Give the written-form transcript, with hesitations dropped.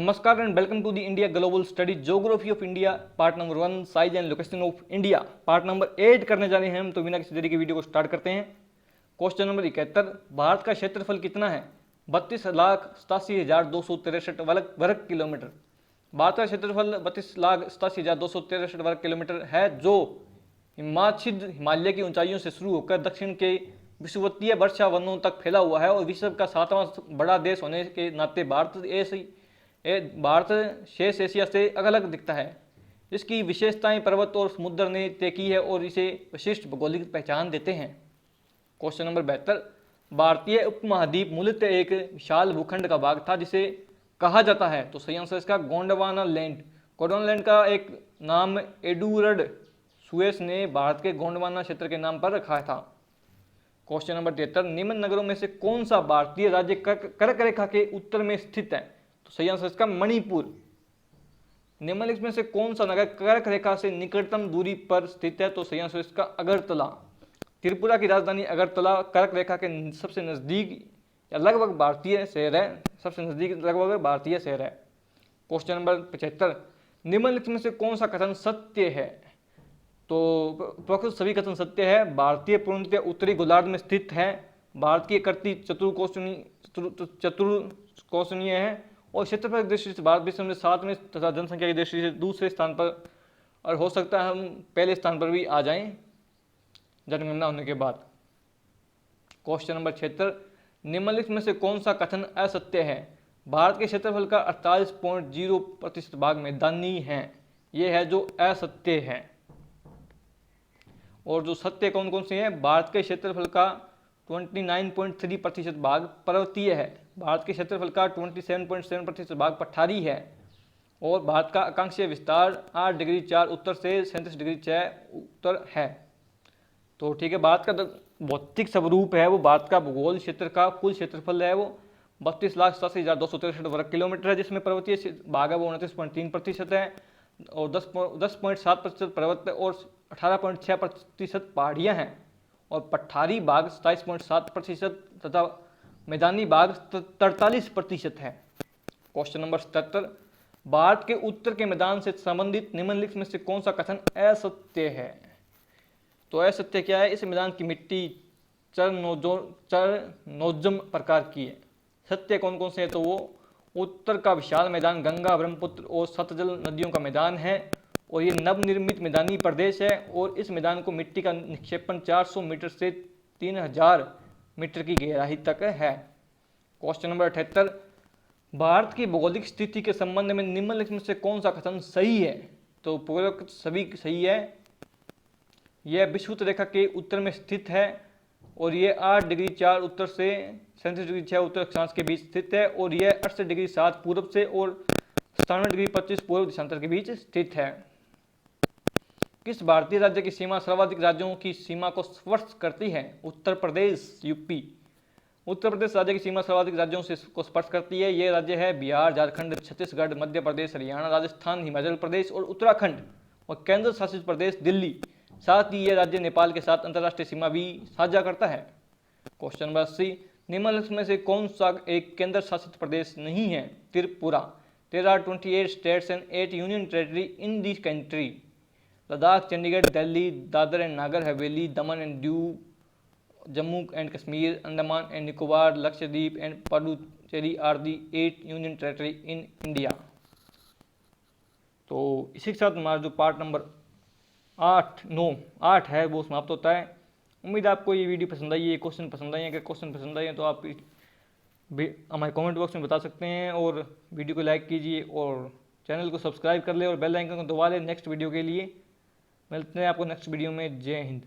नमस्कार and welcome to the India global study geography of India part number 1 size and location of India part number 8 करने जा रहे हैं हम। तो बिना किसी देरी के वीडियो को स्टार्ट करते हैं। क्वेश्चन नंबर 71, भारत का क्षेत्रफल कितना है? 32,87,263 वर्ग किलोमीटर। भारत का क्षेत्रफल 32,87,263 वर्ग किलोमीटर है, जो हिमाच्छिद हिमालय की ऊंचाइयों से शुरू होकर दक्षिण के विषुवतीय वर्षा वनों तक फैला हुआ है और विश्व का 7वां बड़ा देश होने के नाते भारत शेष एशिया से अलग अलग दिखता है। इसकी विशेषताएं पर्वत और समुद्र ने तय की है और इसे विशिष्ट भौगोलिक पहचान देते हैं। क्वेश्चन नंबर 72, भारतीय उपमहाद्वीप मूलतः एक विशाल भूखंड का भाग था जिसे कहा जाता है। तो सही आंसर इसका गोंडवाना लैंड। गोंडवाना लैंड का एक नाम एडुअर्ड सुएस ने भारत के गोंडवाना क्षेत्र के नाम पर रखा था। क्वेश्चन नंबर 73, निम्न नगरों में से कौन सा भारतीय राज्य कर्क रेखा के उत्तर में स्थित है? तो सही आंसर इसका मणिपुर। निम्नलिखित में से कौन सा नगर कर्क रेखा से निकटतम दूरी पर स्थित है? तो सही आंसर इसका अगरतला। त्रिपुरा की राजधानी अगरतला कर्क रेखा के सबसे नजदीक या लगभग भारतीय शहर है। क्वेश्चन नंबर 75, निम्नलिखित में से कौन सा कथन सत्य है? तो उपरोक्त सभी कथन सत्य है। भारतीय पूर्णतः उत्तरी गोलार्ध में स्थित है। भारत की आकृति चतुर्कोणीय है और क्षेत्रफल की दृष्टि से भारत विश्व में 7वें तथा जनसंख्या की दृष्टि से दूसरे स्थान पर, और हो सकता है हम पहले स्थान पर भी आ जाएं जनगणना होने के बाद। क्वेश्चन नंबर 76, निम्नलिखित में से कौन सा कथन असत्य है? भारत के क्षेत्रफल का 48.0% भाग मैदानी है। यह है जो असत्य है। और जो सत्य कौन कौन से हैं? भारत के क्षेत्रफल का 29.3% भाग पर्वतीय है। भारत के क्षेत्रफल का 27.7% भाग पठारी है। और भारत का अक्षांशीय विस्तार 8 डिग्री 4 उत्तर से 37 डिग्री 6 उत्तर है। तो ठीक है, भारत का भौतिक स्वरूप है वो, भारत का भूगोल क्षेत्र का कुल क्षेत्रफल है वो 32,87,263 वर्ग किलोमीटर है, जिसमें पर्वतीय भाग है वो 29.3% है और 10.7% पर्वत और 18.6% पहाड़ियाँ हैं। और पठारी भाग 27.7% तथा मैदानी भाग 43% है। क्वेश्चन नंबर 77, भारत के उत्तर के मैदान से संबंधित निम्नलिखित में से कौन सा कथन असत्य है? तो असत्य क्या है? इस मैदान की मिट्टी चरनोजम प्रकार की है। सत्य कौन कौन से हैं? तो वो उत्तर का विशाल मैदान गंगा, ब्रह्मपुत्र और सतलज नदियों का मैदान है और ये नवनिर्मित मैदानी प्रदेश है। और इस मैदान को मिट्टी का निक्षेपण 400 मीटर से 3000 मीटर की गहराई तक है। क्वेश्चन नंबर 78, भारत की भौगोलिक स्थिति के संबंध में निम्नलिखित में से कौन सा कथन सही है? तो पूर्वोक्त सभी सही है। यह विषुवत रेखा के उत्तर में स्थित है और यह 8 डिग्री 4 उत्तर से 37 डिग्री 6 उत्तर अक्षांश के बीच स्थित है और यह 68 डिग्री 7 पूर्व से और 97 डिग्री 25 पूर्व देशांतर के बीच स्थित है। किस भारतीय राज्य की सीमा सर्वाधिक राज्यों की सीमा को स्पर्श करती है? उत्तर प्रदेश, यूपी। उत्तर प्रदेश राज्य की सीमा सर्वाधिक राज्यों से को स्पर्श करती है। ये राज्य है बिहार, झारखंड, छत्तीसगढ़, मध्य प्रदेश, हरियाणा, राजस्थान, हिमाचल प्रदेश और उत्तराखंड और केंद्र शासित प्रदेश दिल्ली। साथ ही यह राज्य नेपाल के साथ अंतर्राष्ट्रीय सीमा भी साझा करता है। क्वेश्चन नंबर 80, निम्नलिखित में से कौन सा एक केंद्र शासित प्रदेश नहीं है? Tripura. There are 28 states and 8 union territory in this country. Ladakh, Chandigarh, Delhi, Dadra and Nagar Haveli, Daman and Diu, Jammu and Kashmir, Andaman and Nicobar, Lakshadweep and Puducherry are the 8 union territory in India. तो इसी के साथ हमारा जो पार्ट नंबर 8 है वो समाप्त होता है। उम्मीद है आपको ये वीडियो पसंद आई है, क्वेश्चन पसंद आए हैं। अगर क्वेश्चन पसंद आए हैं तो आप हमारे कमेंट बॉक्स में बता सकते हैं और वीडियो को लाइक कीजिए और चैनल को सब्सक्राइब कर ले और बेल आइकन को दबा लें नेक्स्ट वीडियो के लिए। मिलते हैं आपको नेक्स्ट वीडियो में। जय हिंद।